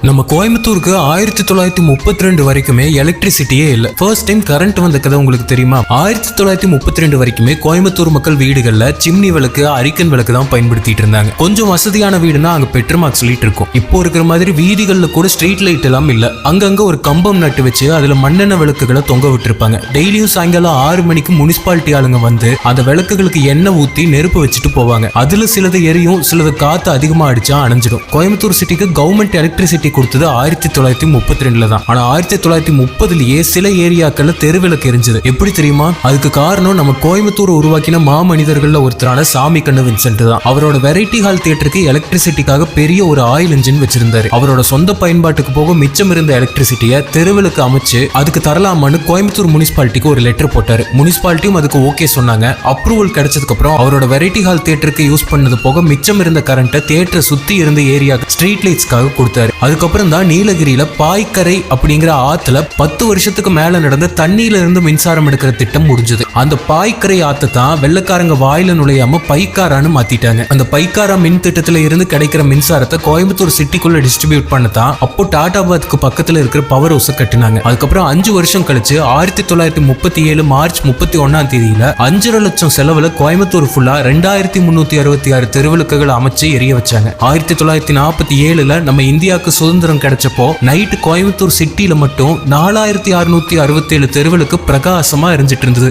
நம்ம கோயம்புத்தூருக்கு 1932 வரைக்குமே எலக்ட்ரிசிட்டியே இல்ல. ஃபர்ஸ்ட் டைம் கரண்ட் வந்த கதை உங்களுக்கு தெரியுமா? 1932 வரைக்குமே கோயம்புத்தூர் மக்கள் வீடுகள்ல சிம்னி விளக்கு, அரிக்கன் விளக்கு தான் பயன்படுத்திட்டு இருந்தாங்க. கொஞ்சம் வசதியான வீடுனா அங்க பெட்ரோமாக்ஸ் லைட் இருக்கும். இப்போ இருக்கிற மாதிரி வீதிகள்ல கூட ஸ்ட்ரீட் லைட் எல்லாம் இல்ல. அங்கங்க ஒரு கம்பம் நட்டு வச்சு அதுல மண்ணெண்ணெய் விளக்குகளை தொங்க விட்டுருப்பாங்க. டெய்லியும் சாயங்காலம் 6 மணிக்கு முனிசிபாலிட்டி ஆளுங்க வந்து அந்த விளக்குகளுக்கு எண்ணெய் ஊத்தி நெருப்பு வச்சுட்டு போவாங்க. அதுல சிலது எரியும், சிலது காத்து அதிகமா அடிச்சா அணைஞ்சிடும். கோயம்புத்தூர் சிட்டிக்கு கவர்மெண்ட் எலக்ட்ரிசிட்டி கொடுத்தது 1932 தான். ஆனா 1930லயே சில ஏரியாக்கள்ல தெருவிளக்கு எரிஞ்சது. எப்படி தெரியுமா? அதுக்கு காரணம் நம்ம கோயம்புத்தூர் உருவாக்கின மாமனிதர்கள்ல ஒருத்தரான சாமி கண்ணு வின்சென்ட் தான். அவரோட வெரைட்டி ஹால் தியேட்டருக்கு எலக்ட்ரிசிட்டிக்காக பெரிய ஒரு ஆயில் இன்ஜின் வச்சிருந்தாரு. அவரோட சொந்த பயன்பாட்டுக்கு போக மிச்சம் இருந்த எலக்ட்ரிசிட்டியை தெருவிளக்கு அமைச்சு அதுக்கு தரலாமான்னு கோயம்புத்தூர் முனிசிபாலிட்டிக்கு ஒரு லெட்டர் போட்டாரு. முனிசிபாலிட்டியும் அதுக்கு ஓகே சொன்னாங்க. அப்ரூவல் கிடைச்சதுக்கு அப்புறம் அவரோட வெரைட்டி ஹால் தியேட்டருக்கு யூஸ் பண்ணது போக மிச்சம் இருந்த கரண்ட்டை தியேட்டரை சுத்தி இருந்த ஏரியா ஸ்ட்ரீட் லைட்ஸ்க்காக கொடுத்தாரு. அதுக்கப்புறம் தான் நீலகிரியில பாய்க்கரை அப்படிங்கிற ஆத்துல 10 வருஷத்துக்கு மேல நடந்த தண்ணியில இருந்து மின்சாரம் எடுக்கிற திட்டம் முடிஞ்சது. அந்த பாய்க்கரை ஆத்தை தான் வெள்ளக்காரங்க வாயில நுழையாம பைக்காரான்னு மாத்திட்டாங்க. அந்த பைக்காரா மின் திட்டத்துல இருந்து கிடைக்கிற மின்சாரத்தை கோயம்புத்தூர் சிட்டிக்குள்ள டிஸ்ட்ரிபியூட் பண்ணதான் அப்போ டாடாபாத்துக்கு பக்கத்துல இருக்கிற பவர் ஹவுஸ் கட்டினாங்க. அதுக்கப்புறம் 5 வருஷம் கழிச்சு 1937 மார்ச் 31 5.5 லட்சம் செலவுல கோயம்புத்தூர் ஃபுல்லா 2366 தெருவிளக்குகள் அமைச்சு எரிய வச்சாங்க. 1947 நம்ம இந்தியாவுக்கு சுதந்திரம் கிடைச்சப்போ நைட்டு கோயம்புத்தூர் சிட்டில மட்டும் 4667 தெருவிளக்கு பிரகாசமா எரிஞ்சிட்டு இருந்தது.